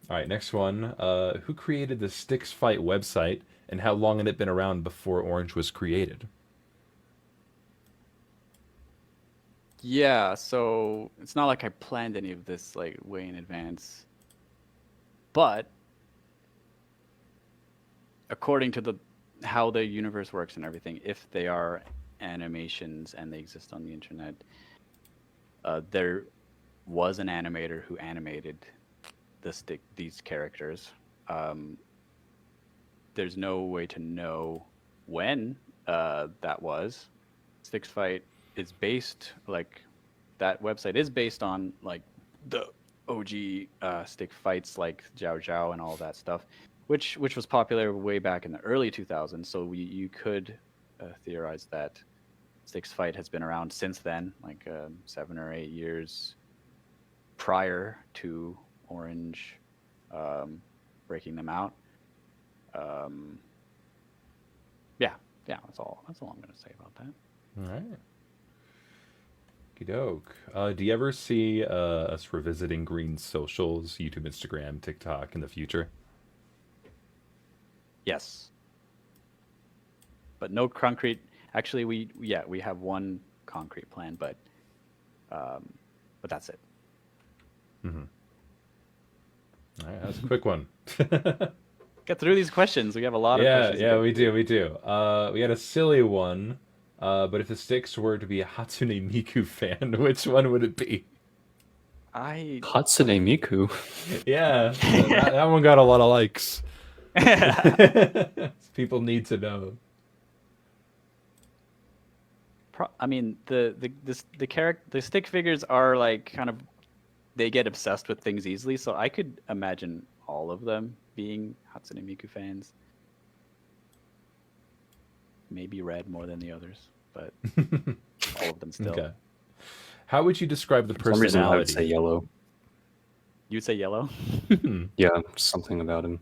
All right, next one. Who created the Sticks Fight website, and how long had it been around before Orange was created? Yeah, so it's not like I planned any of this like way in advance, but according to the how the universe works and everything, if they are animations and they exist on the internet, there was an animator who animated these characters. Um, there's no way to know when that was. Sticks Fight is based like that website is based on like the OG stick fights like Jiao Jiao and all that stuff, which was popular way back in the early 2000s. So you could theorize that Sticks Fight has been around since then, like 7 or 8 years prior to Orange um, breaking them out. Um, yeah, yeah, that's all. That's all I'm gonna say about that. All right. Doke. Do you ever see us revisiting Green's socials, YouTube, Instagram, TikTok in the future? Yes, but no concrete. Actually, we have one concrete plan, um, but that's it. Mm-hmm. All right, that's a quick one. Get through these questions. We have a lot of Yeah, questions to yeah, get we through. do, we do. We got a silly one. But if the Sticks were to be a Hatsune Miku fan, which one would it be? I Hatsune Miku. Yeah, that one got a lot of likes. People need to know. I mean the stick figures are like kind of they get obsessed with things easily, so I could imagine all of them being Hatsune Miku fans. Maybe Red more than the others, but all of them still. Okay. How would you describe the For some reason, I would say personality? yellow. You'd say yellow? Hmm. Yeah, something about him.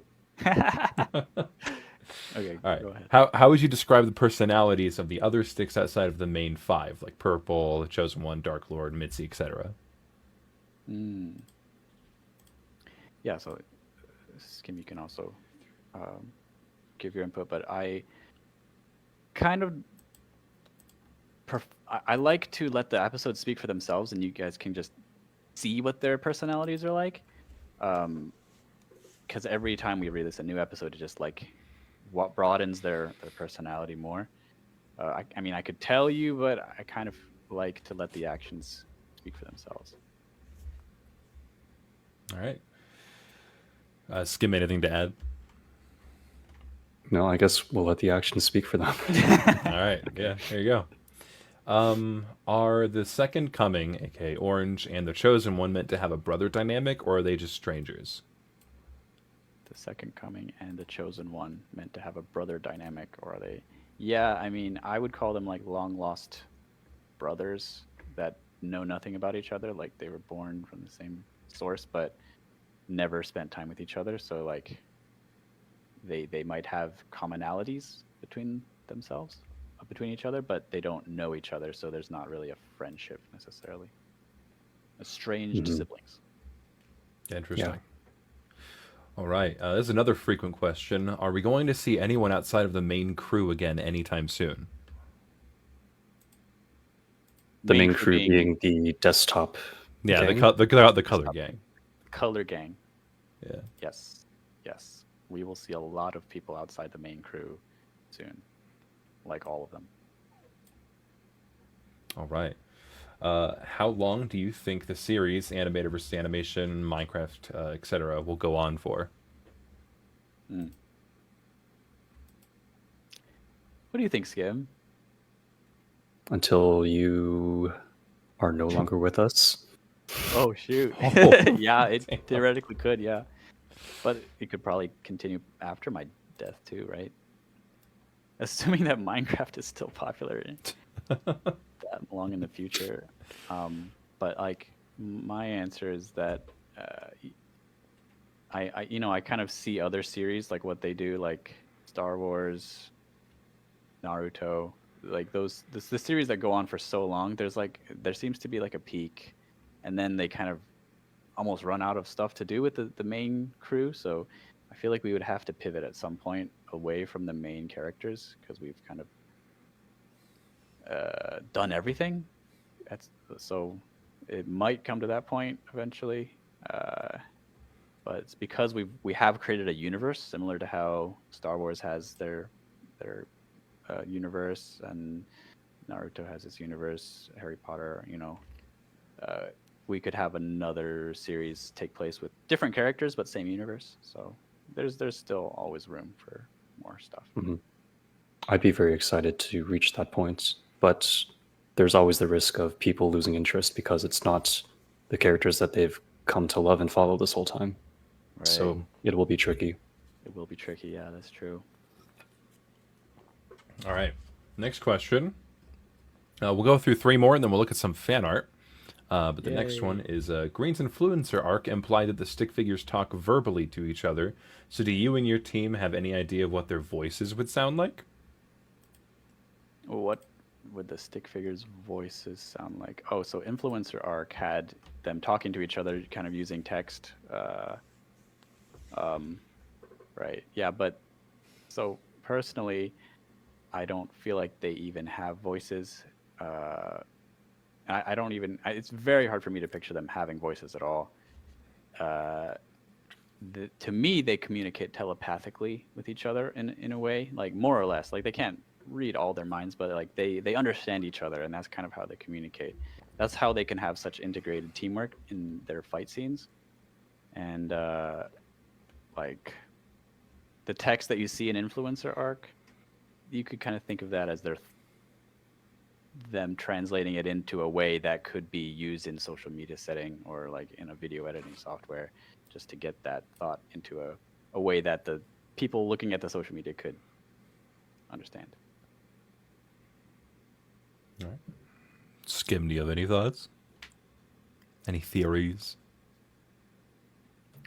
Okay, All right. go ahead. How would you describe the personalities of the other Sticks outside of the main five, like Purple, the Chosen One, Dark Lord, Mitzi, etc.? Mm. Yeah, so Skim, you can also um, give your input, but I kind of I like to let the episodes speak for themselves, and you guys can just see what their personalities are like. Because every time we release a new episode, it just like what broadens their personality more. I mean, I could tell you, but I kind of like to let the actions speak for themselves. All right. Skim, anything to add? No, I guess we'll let the actions speak for them. All right. Yeah, there you go. Are the Second Coming, aka Orange, and the Chosen One meant to have a brother dynamic, or are they just strangers? The Second Coming and the Chosen One meant to have a brother dynamic, or are they? Yeah, I mean, I would call them like long lost brothers that know nothing about each other. Like they were born from the same source, but never spent time with each other. So like they might have commonalities between themselves, between each other, but they don't know each other. So there's not really a friendship necessarily. Estranged Mhm. siblings. Interesting. Yeah. All right. This is another frequent question. Are we going to see anyone outside of the main crew again anytime soon? The Main main crew crew being being the desktop Yeah, gang. the color gang. Color Gang. Yeah. Yes, yes. We will see a lot of people outside the main crew soon, like all of them. All right. How long do you think the series, animated versus animation, Minecraft, etc., will go on for? Mm. What do you think, Skim? Until you are no longer with us. Oh shoot! Oh, Yeah, it damn. theoretically could, yeah, but it could probably continue after my death too, right? Assuming that Minecraft is still popular that long in the future. But like my answer is that I kind of see other series like what they do, like Star Wars, Naruto, like the series that go on for so long. There seems to be like a peak, and then they kind of almost run out of stuff to do with the main crew. So I feel like we would have to pivot at some point away from the main characters because we've kind of done everything. So it might come to that point eventually. But it's because we have created a universe similar to how Star Wars has their universe, and Naruto has its universe, Harry Potter, we could have another series take place with different characters but same universe. So there's still always room for more stuff. Mm-hmm. I'd be very excited to reach that point, but there's always the risk of people losing interest because it's not the characters that they've come to love and follow this whole time. Right. So it will be tricky. It will be tricky, yeah, that's true. All right. Next question. We'll go through 3 more, and then we'll look at some fan art. But the next one is Green's influencer arc implied that the stick figures talk verbally to each other. So do you and your team have any idea of what their voices would sound like? What would the stick figures' voices sound like? Oh, so influencer arc had them talking to each other, kind of using text. Right. Yeah, but so personally, I don't feel like they even have voices. I don't even. It's very hard for me to picture them having voices at all. To me, they communicate telepathically with each other in a way, like more or less. Like they can't read all their minds, but like they understand each other, and that's kind of how they communicate. That's how they can have such integrated teamwork in their fight scenes. And like the text that you see in influencer arc, you could kind of think of that as them translating it into a way that could be used in social media setting or like in a video editing software, just to get that thought into a way that the people looking at the social media could understand. All right. Skim, do you have any thoughts? Any theories?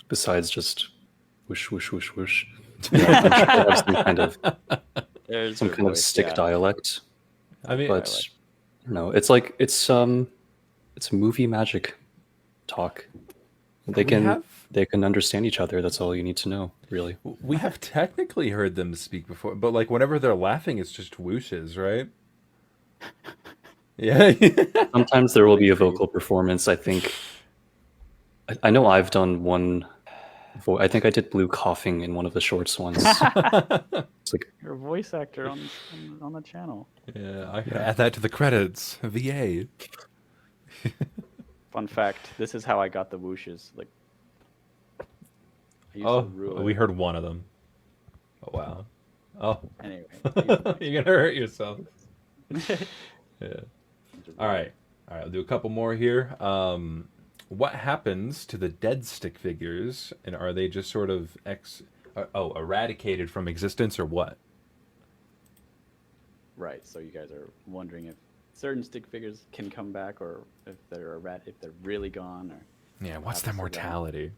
Besides just whoosh, whoosh, whoosh, whoosh. I'm sure they have some kind of stick dialect. I mean, but I don't know. It's like it's movie magic talk. They can understand each other. That's all you need to know, really. We have technically heard them speak before, but like whenever they're laughing, it's just whooshes, right? Yeah. Sometimes there will be a vocal performance. I think. I know I've done one. I think I did Blue coughing in one of the shorts once. It's like you're a voice actor on the channel. Yeah, I can add that to the credits. VA. Fun fact: this is how I got the whooshes. Like, we heard one of them. Oh wow. Oh. Anyway, you're gonna hurt yourself. Yeah. All right. I'll do a couple more here. What happens to the dead stick figures, and are they just sort of eradicated from existence, or what? Right. So you guys are wondering if certain stick figures can come back, or if they're really gone, or yeah, what's their mortality?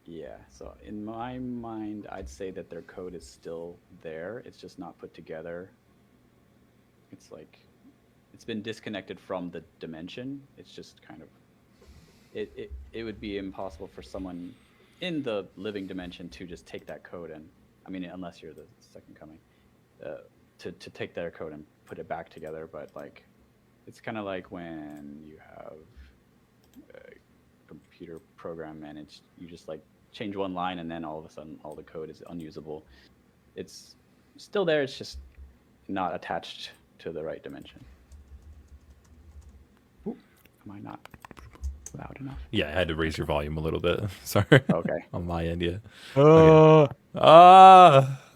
Yeah. So in my mind, I'd say that their code is still there. It's just not put together. It's like it's been disconnected from the dimension. It's just kind of it would be impossible for someone in the living dimension to just take that code and, I mean, unless you're the second coming, to take their code and put it back together. But like, it's kind of like when you have a computer program and you just like change one line and then all of a sudden all the code is unusable. It's still there. It's just not attached to the right dimension. Ooh, am I not loud enough? Yeah, I had to raise your volume a little bit. Sorry. Okay. On my end, yeah. Okay.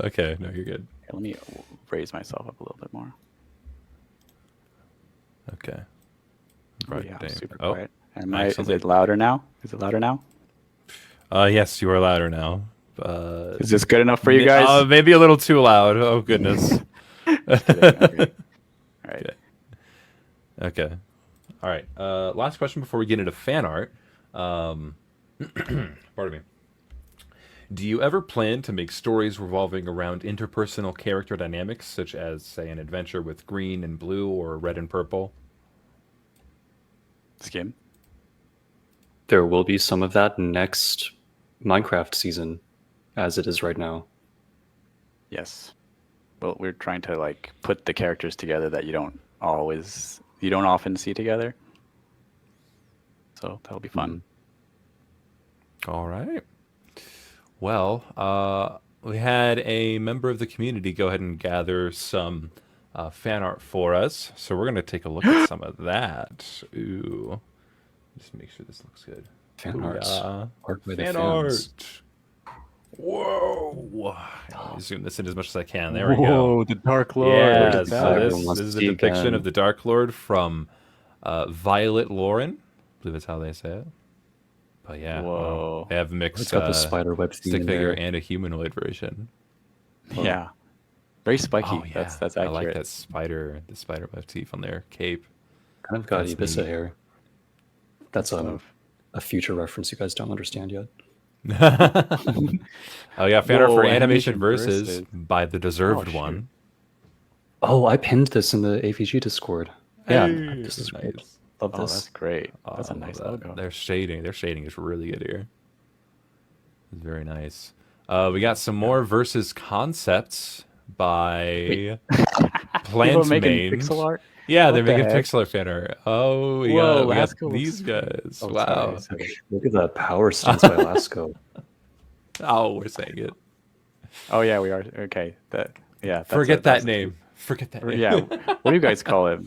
Okay. No, you're good. Let me raise myself up a little bit more. Okay. Right. Yeah, super Oh, quiet. Is it louder now? Yes, you are louder now. Is this good enough for you guys? Maybe a little too loud. Oh, goodness. Okay. All right. Okay. All right. Last question before we get into fan art. Pardon me. Do you ever plan to make stories revolving around interpersonal character dynamics, such as, say, an adventure with green and blue or red and purple? Skim? there will be some of that next Minecraft season, as it is right now. Yes. Well, we're trying to like put the characters together that you don't often see together. So that'll be fun. All right. Well, we had a member of the community go ahead and gather some fan art for us, so we're gonna take a look at some of that. Ooh, just make sure this looks good. Fan Ooh, art. yeah. Art by the Fan fans. art. Whoa! Let me zoom this in as much as I can. There we go. the Dark Lord. Yeah, Look at so that. this Everyone wants is to the see depiction again. of the Dark Lord from Violet Lauren. I believe that's how they say it. But yeah, Whoa. they have mixed It's got the spider web theme stick in figure there. and a humanoid version. Yeah. Very spiky. Oh yeah, That's I accurate. like that the spider motif on their cape. Kind of got That's Ibiza neat. hair. That's Stuff. a future reference you guys don't understand yet. Oh yeah, fan art for Whoa, Animation Animation Versus Versus. by the deserved shoot. one. Oh, I pinned this in the AVG Discord. Yeah, Hey, this is great. nice. Love Oh, this. that's great. Oh, That's a I love nice that. logo. Their shading is really good here. It's very nice. We got some more Versus concepts by People Plant making Main. pixel art. Yeah, What they're the making heck? pixel art fan art. Oh, Whoa, we got Lasco these looks- guys. Oh, Wow. sorry. Look at that power stance by Lasco. Oh, we're saying it. Oh yeah, we are. Okay. That's Forget that's that name. Forget that name. Yeah. What do you guys call it?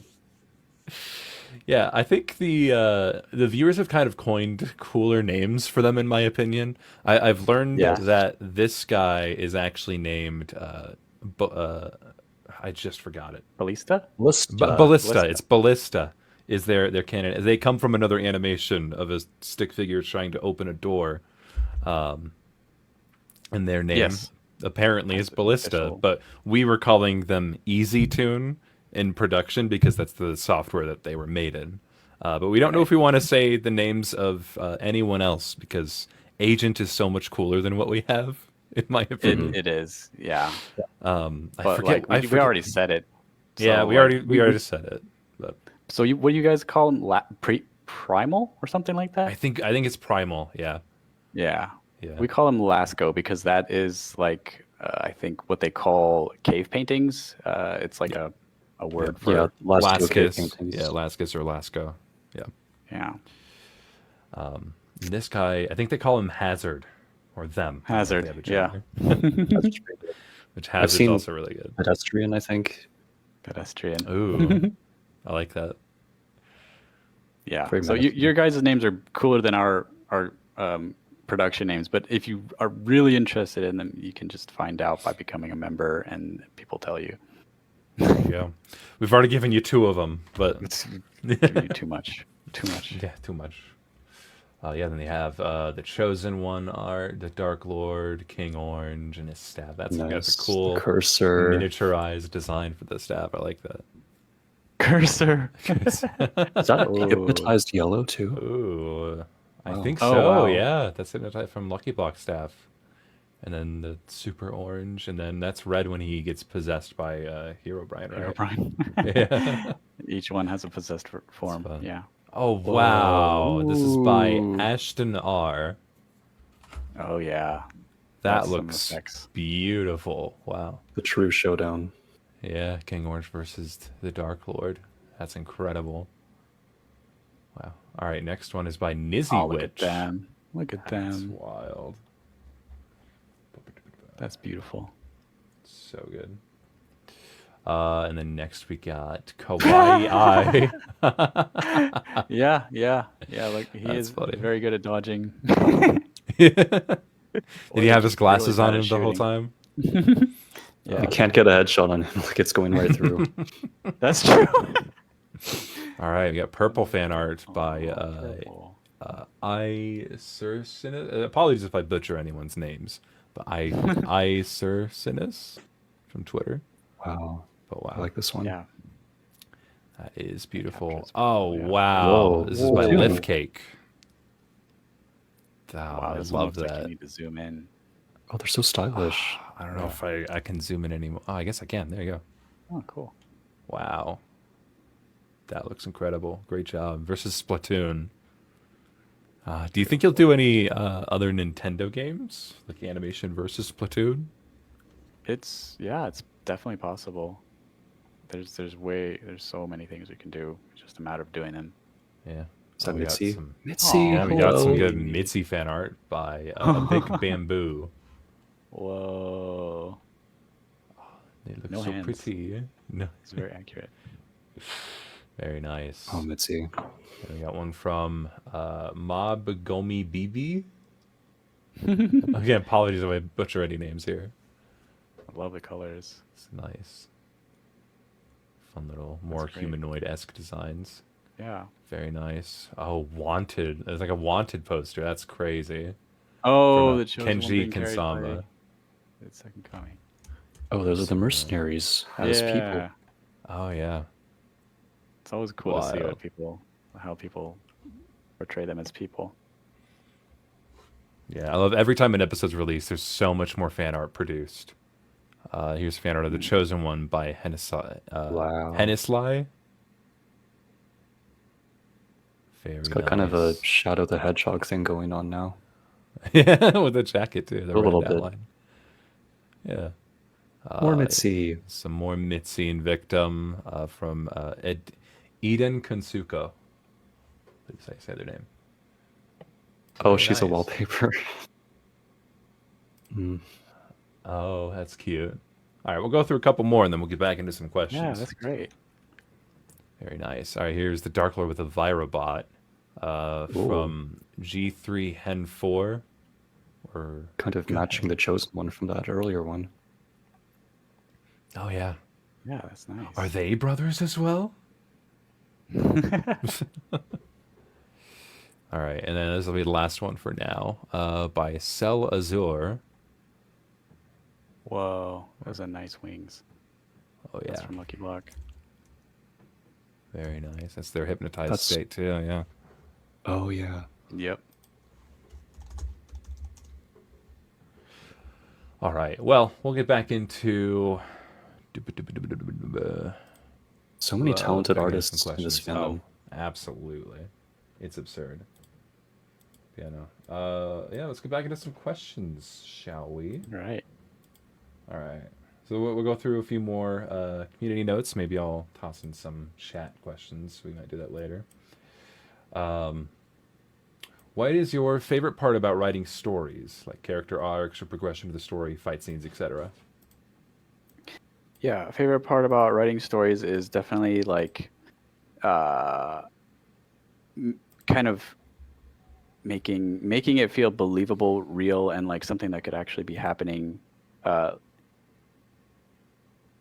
Yeah, I think the viewers have kind of coined cooler names for them, in my opinion. I've learned Yeah. that this guy is actually named. I just forgot it. Ballista? Ballista. Ballista. Ballista. It's Ballista. Is their canon? They come from another animation of a stick figure trying to open a door, and their name Yes. apparently is Ballista. official. But we were calling them Easy Tune in production because that's the software that they were made in. But we don't know if we want to say the names of anyone else because Agent is so much cooler than what we have, in my opinion. It is. Yeah. I But forget. like we already said it. Yeah, So, we like, already said it. But So what do you guys call them? Primal or something like that? I think it's Primal. Yeah. Yeah. Yeah. We call them Lasco because that is like I think what they call cave paintings. It's like a word for Yeah, Lasco cave Laskus. paintings. Yeah, Laskus or Lasco. Yeah. yeah. This guy, I think they call him Hazard or them. I don't know if Hazard, they have a yeah. gender. That's pretty good. Which Hazard's seen- also really good. Pedestrian, I think. Pedestrian. Ooh. I like that. Yeah. Very So menacing. your guys' names are cooler than our production names, but if you are really interested in them, you can just find out by becoming a member, and people tell you. There you go. We've already given you two of them, but It's giving you too much. Too much. yeah, too much. Yeah, then they have the Chosen One art, the Dark Lord, King Orange, and his staff. That's Nice. a cool The cursor. miniaturized design for the staff. I like that. Cursor. Is that Ooh. hypnotized yellow too? Ooh, I Wow. think Oh, so. wow. Yeah, that's it from Lucky Block staff. And then the super orange, and then that's red when he gets possessed by Hero Brian, right? Brian. Yeah. Each one has a possessed form. fun. Yeah. Oh wow, this is by Ooh. Ashton R. Oh yeah. That That's some looks effects. beautiful. Wow. The true showdown. Yeah, King Orange versus the Dark Lord. That's incredible. Wow. All right, next one is by Nizzy Oh, look Witch. at them. Look at That's them. wild. That's beautiful. So good. And then next we got Kawaii Eye. Yeah. Like he That's is funny. very good at dodging. Did he have his Really glasses bad on at him the whole shooting. time? Yeah. You can't get a headshot on him like it's going right through. That's true. All right, we got purple fan art by Purple. Apologies if I butcher anyone's names, but I Sir Sinus from Twitter. Wow. But wow, I like this one. Yeah. that is beautiful. Captures Oh purple, yeah. wow, Whoa, this is by whoa. Lift Cake. Oh, Wow, I this one love looks like that. you need to zoom in. Oh, they're so stylish. I don't know if I can zoom in anymore. Oh, I guess I can. There you go. Oh, cool. Wow, that looks incredible. Great job. Versus Splatoon. Do you think you'll do any other Nintendo games, like animation versus Splatoon? It's definitely possible. There's so many things we can do. It's just a matter of doing them. Yeah. Is that we got Mitzi? some. Mitzi, Yeah, we got some hello. good Mitzi fan art by a big bamboo. Whoa, They look No so hands. pretty. No, it's very accurate. very nice. Oh, Mitzi. And we got one from Mob Gomi BB. Again, apologies if I butcher any names here. I love the colors. It's nice. Fun little, more great. humanoid-esque designs. Yeah. Very nice. Oh, Wanted. There's like a Wanted poster. That's crazy. Oh, From, the chosen one Kenji being carried by Kinsama. the second coming. Oh, those are the mercenaries as people. Yeah. Oh, yeah. It's always cool to see Wild. how people portray them as people. Yeah, I love every time an episode's released, there's so much more fan art produced. Here's fan art of The Chosen One by Wow. Hennisley. Very It's got kind of a Shadow the Hedgehog thing going on now. yeah, with the jacket too. The A little red bit. outline. Yeah. More Mitzi. Some more Mitzi and Victim from Eden Konsuko. Please say their name. Oh, Very she's a nice. wallpaper. Oh, that's cute. All right, we'll go through a couple more and then we'll get back into some questions. Yeah, that's great. Very nice. All right, here's the Dark Lord with a Virobot from G3 Hen 4. Or Kind of matching the Chosen One from that earlier one. oh yeah, Yeah, that's nice. are they brothers as well? All right, and then this will be the last one for now, by Cell Azure. Whoa, those are nice wings. Oh That's yeah, from Lucky Block. very nice. That's their hypnotized That's- state too. Yeah. Oh, yeah. Yep. All right. Well, we'll get back into. So many talented back into artists some in this questions. fandom. Oh, absolutely, it's absurd. Yeah. No. Yeah. Let's get back into some questions, shall we? Right. All right. So we'll go through a few more community notes. Maybe I'll toss in some chat questions. We might do that later. What is your favorite part about writing stories, like character arcs or progression of the story, fight scenes, etc.? Yeah, favorite part about writing stories is definitely like kind of making it feel believable, real, and like something that could actually be happening.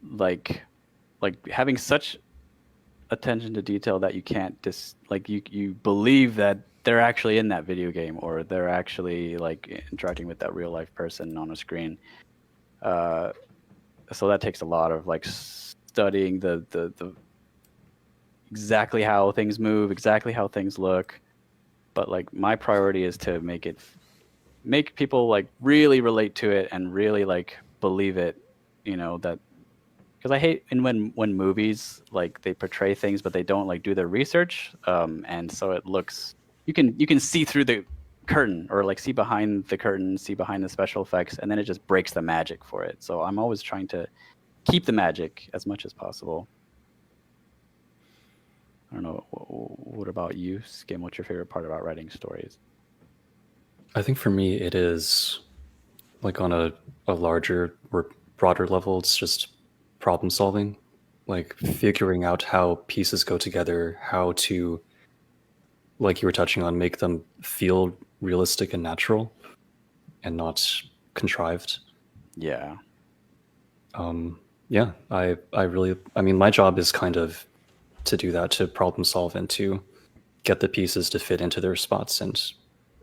Like having such attention to detail that you can't you believe that they're actually in that video game or they're actually like interacting with that real life person on a screen. So that takes a lot of like studying the exactly how things move, exactly how things look. But like my priority is to make people like really relate to it and really like believe it, that because I hate when movies like they portray things but they don't like do their research, and so it looks you can see through the curtain or like see behind the curtain, see behind the special effects, and then it just breaks the magic for it. So I'm always trying to keep the magic as much as possible. I don't know. What about you, Skim? What's your favorite part about writing stories? I think for me, it is like on a larger or broader level, it's just problem solving, like figuring out how pieces go together, how to, like you were touching on, make them feel realistic and natural and not contrived. Yeah. Yeah, I mean, my job is kind of to do that, to problem solve and to get the pieces to fit into their spots and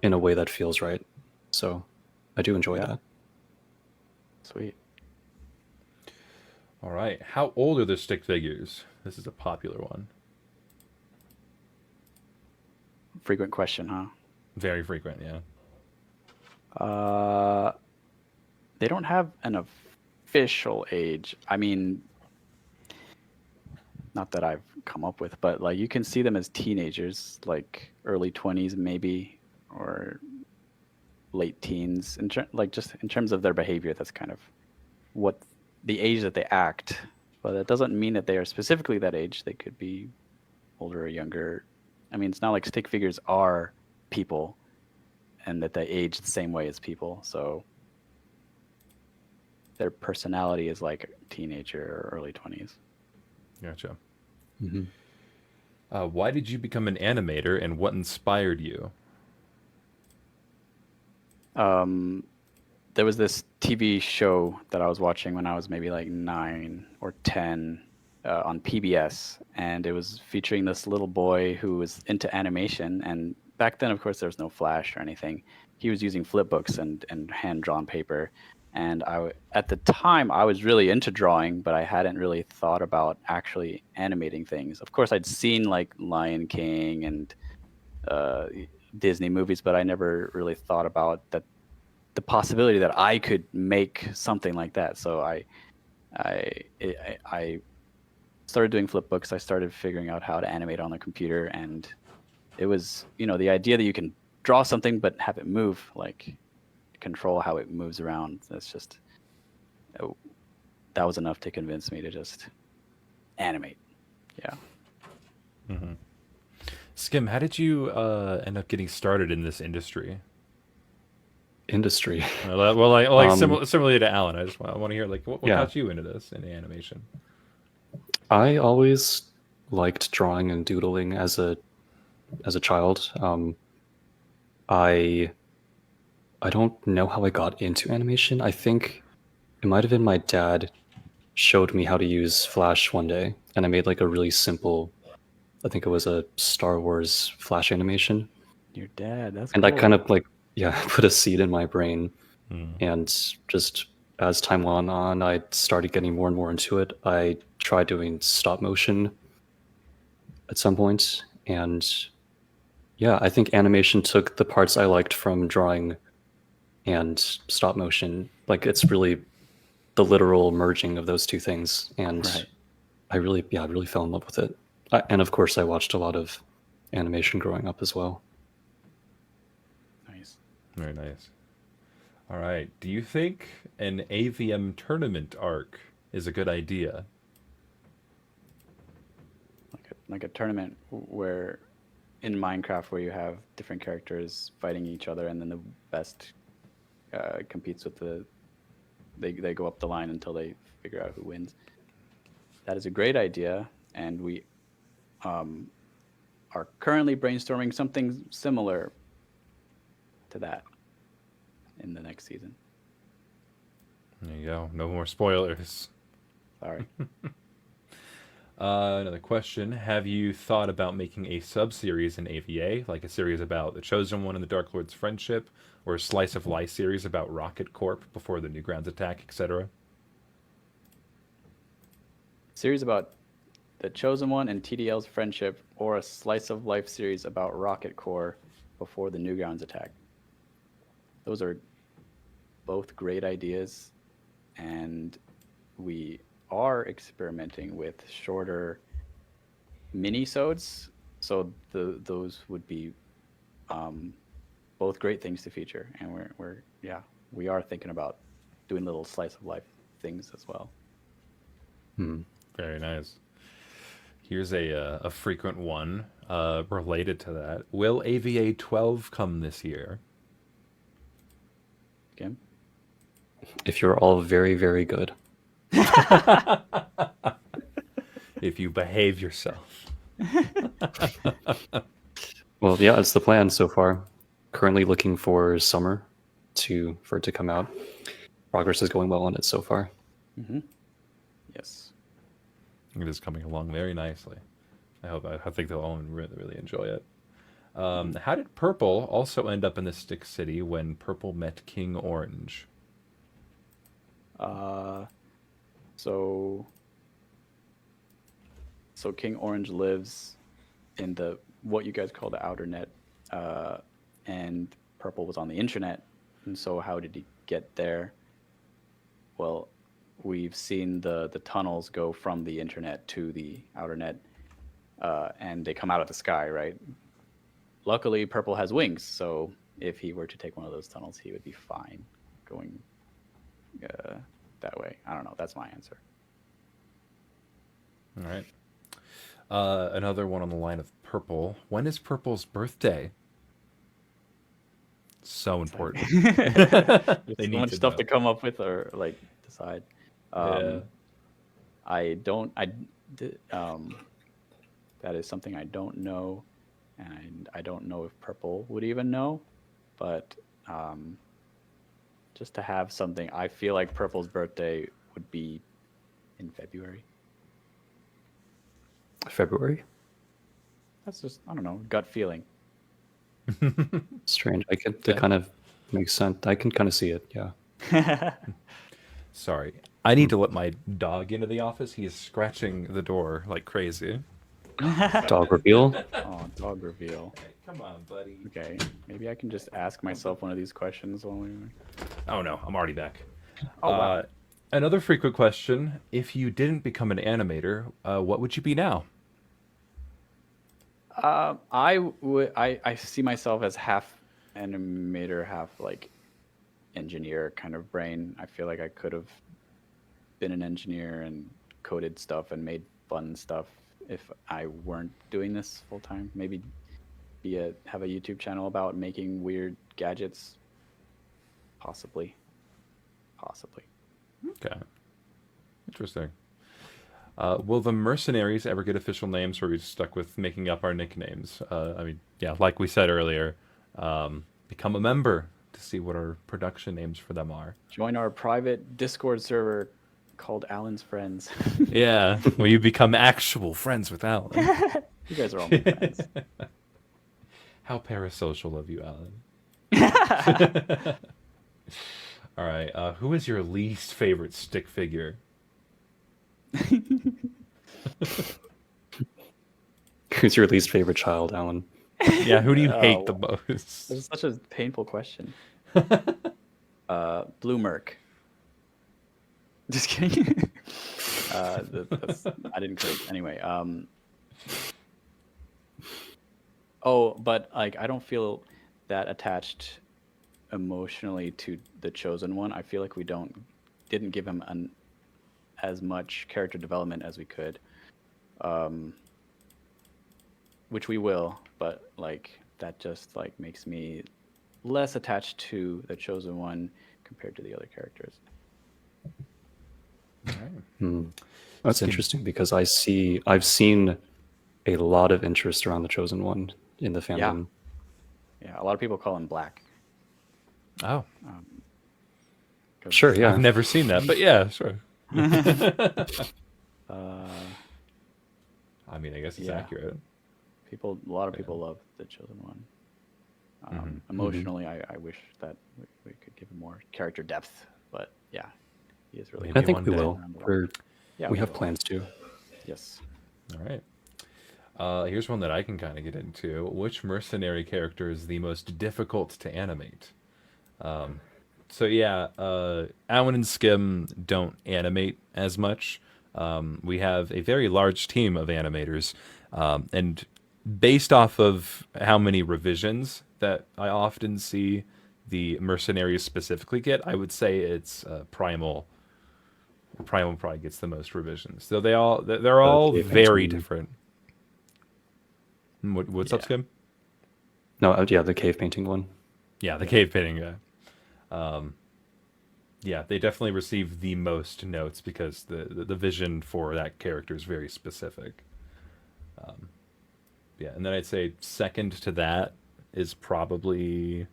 in a way that feels right. So I do enjoy that. Sweet. All right. How old are the stick figures? This is a popular one. Frequent question, huh? Very frequent, yeah. They don't have an official age. I mean, not that I've come up with, but like you can see them as teenagers, like early 20s maybe, or late teens, like just in terms of their behavior. That's kind of what the age that they act, but that doesn't mean that they are specifically that age. They could be older or younger. I mean, it's not like stick figures are people and that they age the same way as people. So their personality is like teenager or early 20s. Gotcha. Mm-hmm. Why did you become an animator, and what inspired you? There was this TV show that I was watching when I was maybe like 9 or 10 on PBS, and it was featuring this little boy who was into animation. And back then, of course, there was no Flash or anything. He was using flip books and hand-drawn paper. And at the time, I was really into drawing, but I hadn't really thought about actually animating things. Of course, I'd seen like Lion King and Disney movies, but I never really thought about the possibility that I could make something like that. So I started doing flip books. I started figuring out how to animate on the computer, and it was, the idea that you can draw something but have it move, like control how it moves around. That was enough to convince me to just animate. Yeah. Mm-hmm. Skim, how did you end up getting started in this industry? Industry. Similarly to Alan, I want to hear what got you into this, into animation. I always liked drawing and doodling as a child. I don't know how I got into animation. I think it might have been my dad showed me how to use Flash one day, and I made like a really simple, I think it was a Star Wars Flash animation. Your dad, that's and cool. I kind of put a seed in my brain, and just as time went on, I started getting more and more into it. I tried doing stop motion at some point, and yeah, I think animation took the parts I liked from drawing and stop motion. Like, it's really the literal merging of those two things, and Right. I really fell in love with it. And of course, I watched a lot of animation growing up as well. Nice. Very nice. All right. Do you think an AVM tournament arc is a good idea? Like a tournament where in Minecraft, where you have different characters fighting each other, and then the best competes with they go up the line until they figure out who wins. That is a great idea, and we are currently brainstorming something similar to that in the next season. There you go. No more spoilers. Sorry. Another question. Have you thought about making a sub-series in AVA, like a series about the Chosen One and the Dark Lord's friendship, or a slice of life series about Rocket Corp before the Newgrounds attack, etc.? Series about the Chosen One and TDL's friendship, or a slice of life series about Rocket Corps before the Newgrounds attack. Those are both great ideas, and we are experimenting with shorter mini-sodes, so those would be both great things to feature, and we are thinking about doing little slice of life things as well. Very nice. Here's a frequent one related to that. Will AVA 12 come this year? Kim? If you're all very, very good. If you behave yourself. Well, yeah, it's the plan so far. Currently looking for summer for it to come out. Progress is going well on it so far. Mm-hmm. Yes. It is coming along very nicely. I think they'll all really, really enjoy it. How did Purple also end up in the Stick City when Purple met King Orange? So King Orange lives in what you guys call the outer net, and Purple was on the internet. And so how did he get there? Well, we've seen the tunnels go from the internet to the outer net, and they come out of the sky, right? Luckily, Purple has wings, so if he were to take one of those tunnels, he would be fine going that way. I don't know. That's my answer. All right. Another one on the line of Purple. When is Purple's birthday? So important. There's They so need much to stuff know. to come up with or like decide. Yeah. I don't. That is something I don't know, and I don't know if Purple would even know. But just to have something, I feel like Purple's birthday would be in February. February. That's just, I don't know, gut feeling. Strange. I could. Okay. That kind of makes sense. I can kind of see it. Yeah. Sorry. I need to let my dog into the office. He is scratching the door like crazy. Dog reveal. Oh, dog reveal. Come on, buddy. Okay, maybe I can just ask myself one of these questions while we. Oh no, I'm already back. Oh, wow. Another frequent question: if you didn't become an animator, what would you be now? I see myself as half animator, half like engineer kind of brain. I feel like I could have been an engineer and coded stuff and made fun stuff if I weren't doing this full time. Maybe have a YouTube channel about making weird gadgets. Possibly. Okay, interesting. Will the mercenaries ever get official names, or are we stuck with making up our nicknames? I mean, yeah, like we said earlier, become a member to see what our production names for them are. Join our private Discord server called Alan's Friends. Yeah, will you become actual friends with Alan? You guys are all my friends. How parasocial of you, Alan. All right, who is your least favorite stick figure? Who's your least favorite child, Alan? Yeah, who do you hate Oh, the most? This is such a painful question. Blue Merc. Just kidding. I didn't click. Anyway, but like I don't feel that attached emotionally to the chosen one. I feel like we didn't give him as much character development as we could, which we will. But like that just like makes me less attached to the chosen one compared to the other characters. That's interesting because I've seen a lot of interest around the chosen one in the fandom. Yeah, a lot of people call him Black. Oh, 'cause- Sure, yeah. I've never seen that, but yeah, sure. I mean, I guess it's Yeah. accurate. A lot of people love the chosen one. Emotionally, I wish that we could give him more character depth, but yeah, he is really. Maybe I think one we day. will. Yeah, We have will. plans to. Yes. All right. Here's one that I can kind of get into. Which mercenary character is the most difficult to animate? So yeah, Alan and Skim don't animate as much. We have a very large team of animators, and based off of how many revisions that I often see the mercenaries specifically get, I would say it's Primal. Primal probably gets the most revisions. So they're all cave very painting. different. What's up, Yeah. Skim? No, yeah, the cave painting one. Yeah, the cave painting guy. Yeah, they definitely receive the most notes because the vision for that character is very specific. Yeah, and then I'd say second to that is probably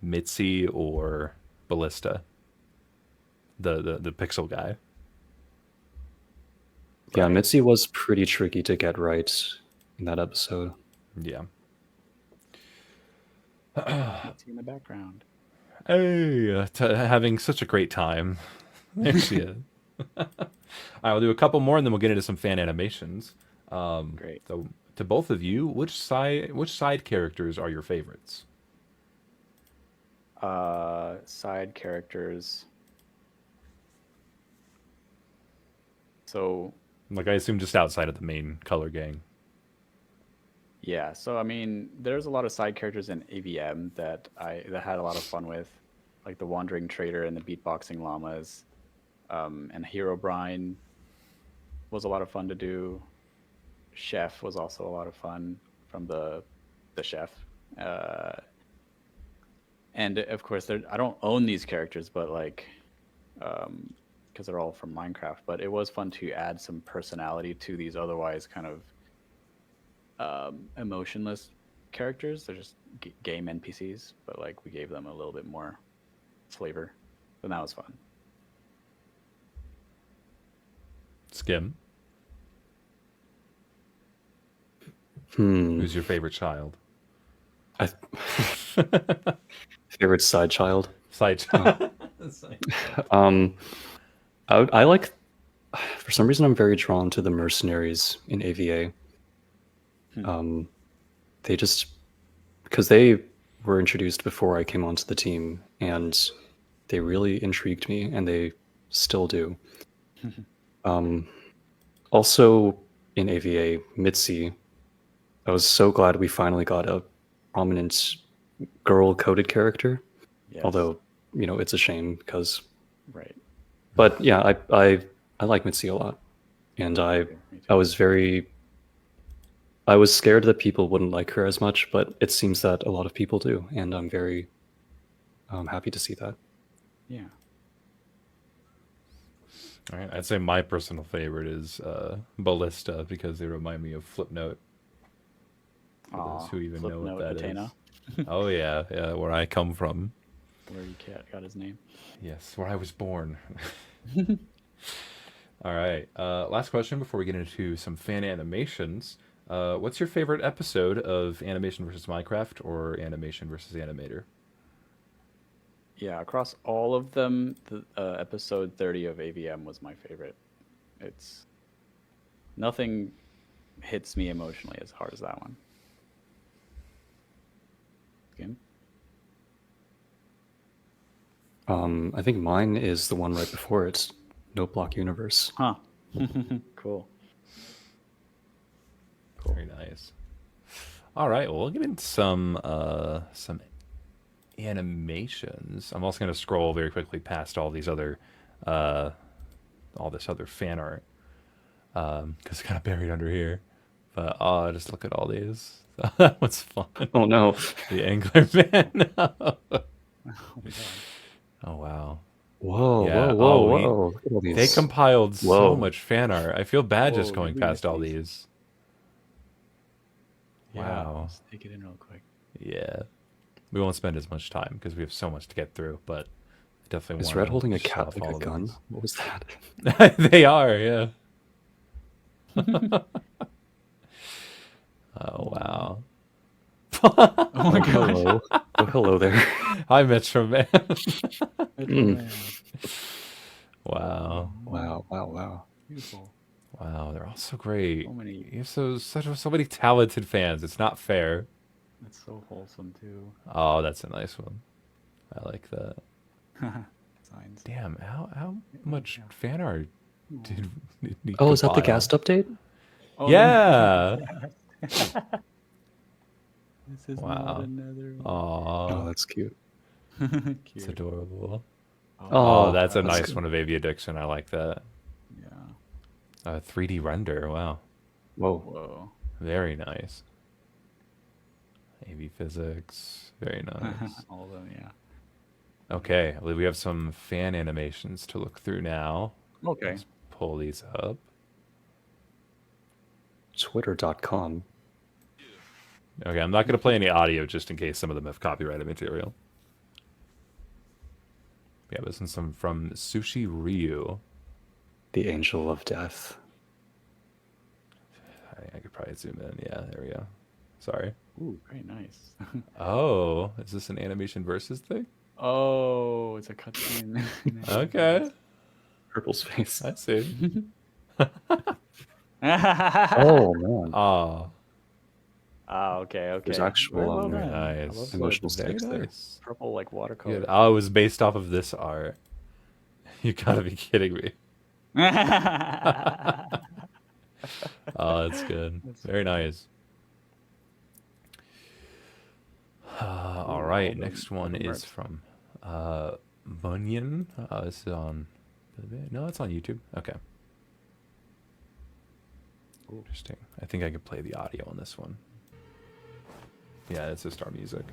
Mitzi or Ballista, the pixel guy. Yeah, Right. Mitzi was pretty tricky to get right in that episode. Yeah. See in the background. Hey, having such a great time. There she is. I'll do a couple more, and then we'll get into some fan animations. Great. So, to both of you, which side characters are your favorites? Side characters. So Like, I assume just outside of the main color gang. Yeah, so I mean, there's a lot of side characters in AVM that I had a lot of fun with, like the Wandering Trader and the Beatboxing Llamas, and Hero Brine was a lot of fun to do. Chef was also a lot of fun from the chef, and of course, I don't own these characters, but like, because they're all from Minecraft. But it was fun to add some personality to these otherwise kind of emotionless characters. They're just game NPCs, but like we gave them a little bit more flavor, and that was fun. Skim, Hmm. who's your favorite child? I favorite side child. Side child. I like. For some reason, I'm very drawn to the mercenaries in AVA. They just because they were introduced before I came onto the team, and they really intrigued me, and they still do. Also in AVA, Mitzi, I was so glad we finally got a prominent girl-coded character. Yes. Although, it's a shame because. Right. But yeah, I like Mitzi a lot, and I was scared that people wouldn't like her as much, but it seems that a lot of people do, and I'm very happy to see that. Yeah. All right, I'd say my personal favorite is Ballista because they remind me of Flipnote. For those who even know what that Patena. is. Oh yeah, where I come from. Where you got his name. Yes, where I was born. All right, last question before we get into some fan animations. What's your favorite episode of Animation vs. Minecraft or Animation vs. Animator? Yeah, across all of them, the episode 30 of AVM was my favorite. It's nothing hits me emotionally as hard as that one. Skim? I think mine is the one right before it, No Block Universe. Huh. Cool. Very nice. All right, well, we'll get into some animations. I'm also going to scroll very quickly past all these other, all this other fan art, because it's kind of buried under here. But just look at all these. That one's fun. Oh no, The Angler Man. Oh my god. Oh wow. Whoa, Yeah, whoa! Look at all They these. compiled so Whoa. much fan art. I feel bad just Whoa, going look at past all these. these. Yeah, Wow. let's take it in real quick. Yeah. We won't spend as much time because we have so much to get through, but I definitely Is want Red to holding a show cat off like all a of gun? these. What was that? They are, yeah. Oh wow. Oh my god. Hello. Oh, hello there. Hi, Metro Man. Mm. Wow. Wow. Beautiful. Wow, they're all so great. So many. You have so many talented fans. It's not fair. That's so wholesome too. Oh, that's a nice one. I like that. Signs. Damn, how much fan art did he Oh, is that the compile? guest update? Oh, Yeah. This is Wow. not another one. Oh, Aw, that's cute. it's Cute. adorable. Oh, Oh, that's a that's nice good. one of Avi Addiction. I like that. Yeah. 3D render. Wow. Whoa. Whoa. Very nice. AV Physics. Very nice. All of them, yeah. Okay, I believe we have some fan animations to look through now. Okay. Let's pull these up. Twitter.com. Okay, I'm not going to play any audio just in case some of them have copyrighted material. Yeah, this is some from Sushi Ryu. The Angel of Death. I could probably zoom in. Yeah, there we go. Sorry. Ooh, very nice. Oh, is this an animation versus thing? Oh, it's a cutscene. Okay, Purple's face. I see. Oh, man. Oh, Okay. There's Very actual well very done. I nice. love emotional the Very stakes there. nice. purple like watercolor. Good. Oh, it was based off of this art. You gotta be kidding me. Oh, that's good. Very nice. All Ooh, right, all the- next all one the is mercs. from Bunyan. This is on. No, it's on YouTube. Okay. Ooh. Interesting. I think I could play the audio on this one. Yeah, it's just our music.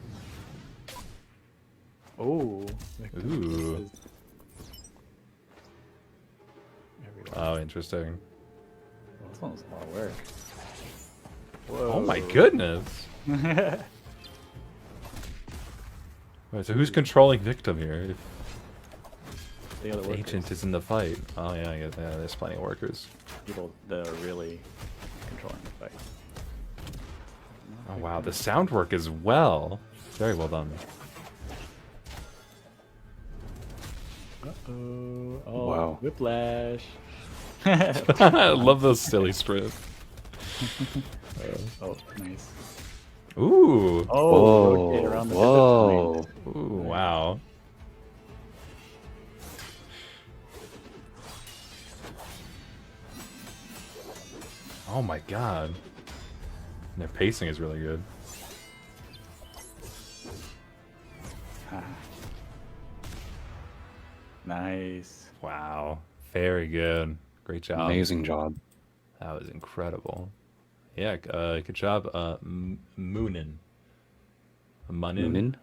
Oh. Ooh. Oh, interesting. This one was a lot of work. Oh my Whoa. goodness. Wait, so who's controlling victim here? If The other workers, agent is in the fight. Oh yeah, I guess, yeah, there's plenty of workers. people that are really controlling the fight. Oh wow, the sound work as well. Very well done. Uh-oh. Oh, Wow. whiplash. I love those silly scripts. Oh, nice. Ooh. Oh, rotate Whoa. around the Whoa. pivot point. Ooh, wow. Oh my god. And their pacing is really good. Ah. Nice. Wow. Very good. Great job. Amazing job. That was incredible. Yeah, good job, Moonin. Munin? Moonin?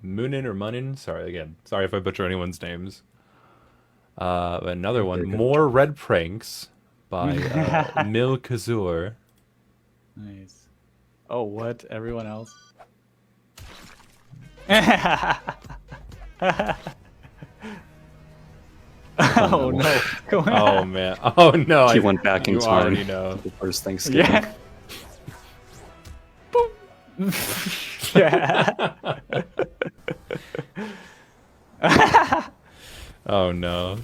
Moonin or Munin? Sorry, again. Sorry if I butcher anyone's names. Another one. Very good More Red Pranks by Mil Kazur. Nice. Oh, what? Everyone else? Oh no. Come on. Oh man. Oh no. He went back in you time. already know. The first Thanksgiving. Yeah. Boom. Yeah. Oh no.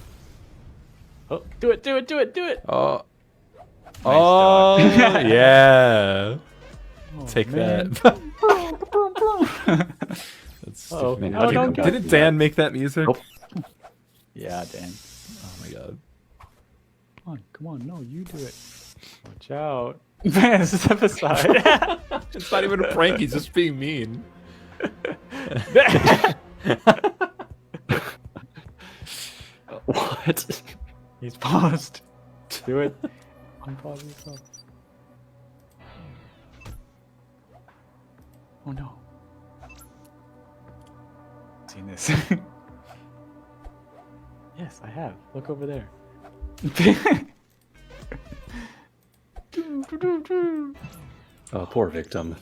Oh, do it, do it, do it, do it. Oh. Nice Oh dog. yeah. Oh, Take man. that. That's Uh-oh. stupid. Oh, don't go. Didn't Dan make that music? Nope. Yeah, Dan. Oh my god. Come on, no, you do it. Watch out. Man, step aside. It's not even a prank. He's just being mean. What? He's paused. Do it. Unpause yourself. Oh no. Seen this. Yes, I have. Look over there. Poor victim.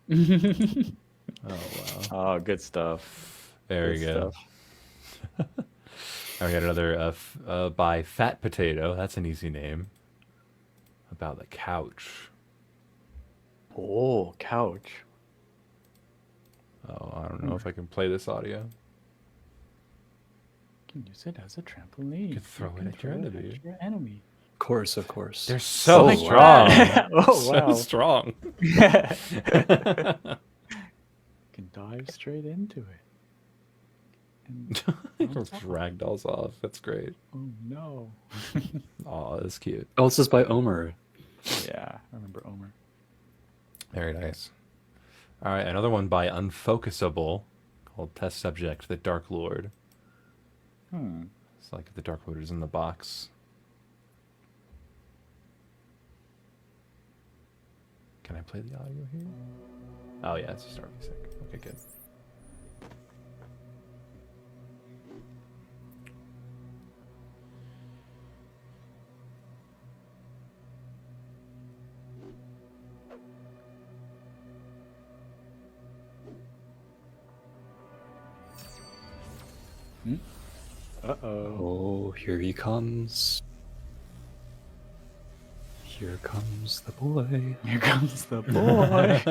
Oh wow. Oh, good stuff. Very good. I got another by Fat Potato. That's an easy name. About the couch. Oh, couch. Oh, I don't know if I can play this audio. You can use it as a trampoline. You could throw it can at your throw enemy. at your enemy. Of course, of course. They're so Oh, strong. wow. Oh, So wow. strong. You can dive straight into it. And Ragdolls off. That's great. oh no. Oh, that's cute. Oh, this is by Omer. Yeah, I remember Omer. Very nice. All right, another one by Unfocusable called Test Subject, the Dark Lord. It's like the Dark Lord is in the box. Can I play the audio here? Oh yeah, it's a start music. Okay, good. Uh-oh. Oh, here he comes. Here comes the boy. Here comes the boy.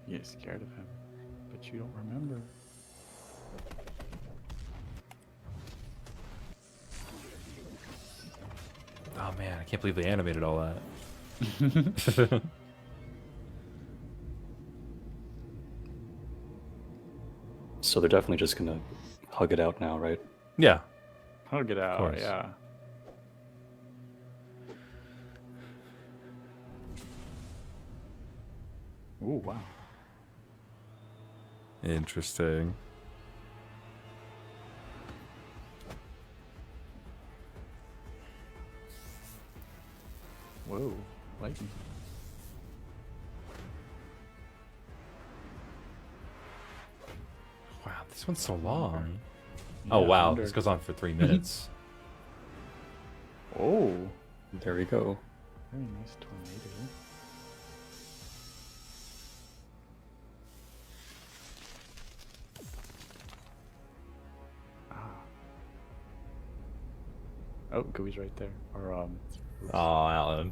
You're scared of him, but you don't remember. Oh man, I can't believe they animated all that. So they're definitely just gonna hug it out now, right? Yeah. Hug it out, course. yeah. Ooh, wow. Interesting. Whoa, lightning. Wow, this one's so long. Yeah, Oh wow, Thunder. this goes on for 3 minutes. Oh, There we go. very nice tornado. Ah. Oh, Gooey's right there. Or oops. Oh, Alan.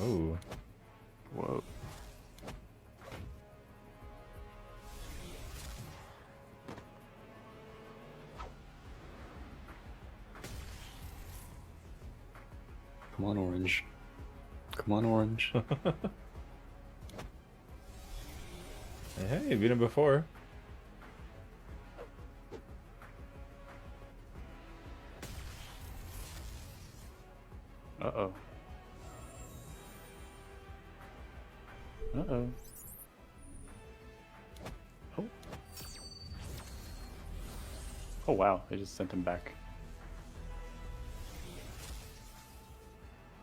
Oh. Whoa. Come on, Orange. Come on, Orange. Hey, beat him before. Uh-oh. Uh-oh. Oh. Oh, wow. They just sent him back.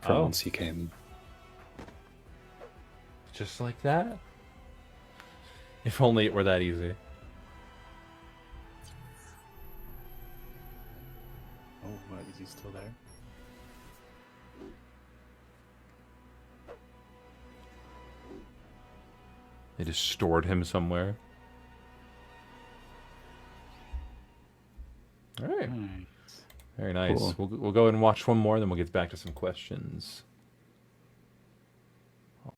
From Oh. whence he came. Just like that? If only it were that easy. Oh, what? Is he still there? They just stored him somewhere. All right. Nice. Very nice. Cool. We'll go ahead and watch one more, then we'll get back to some questions.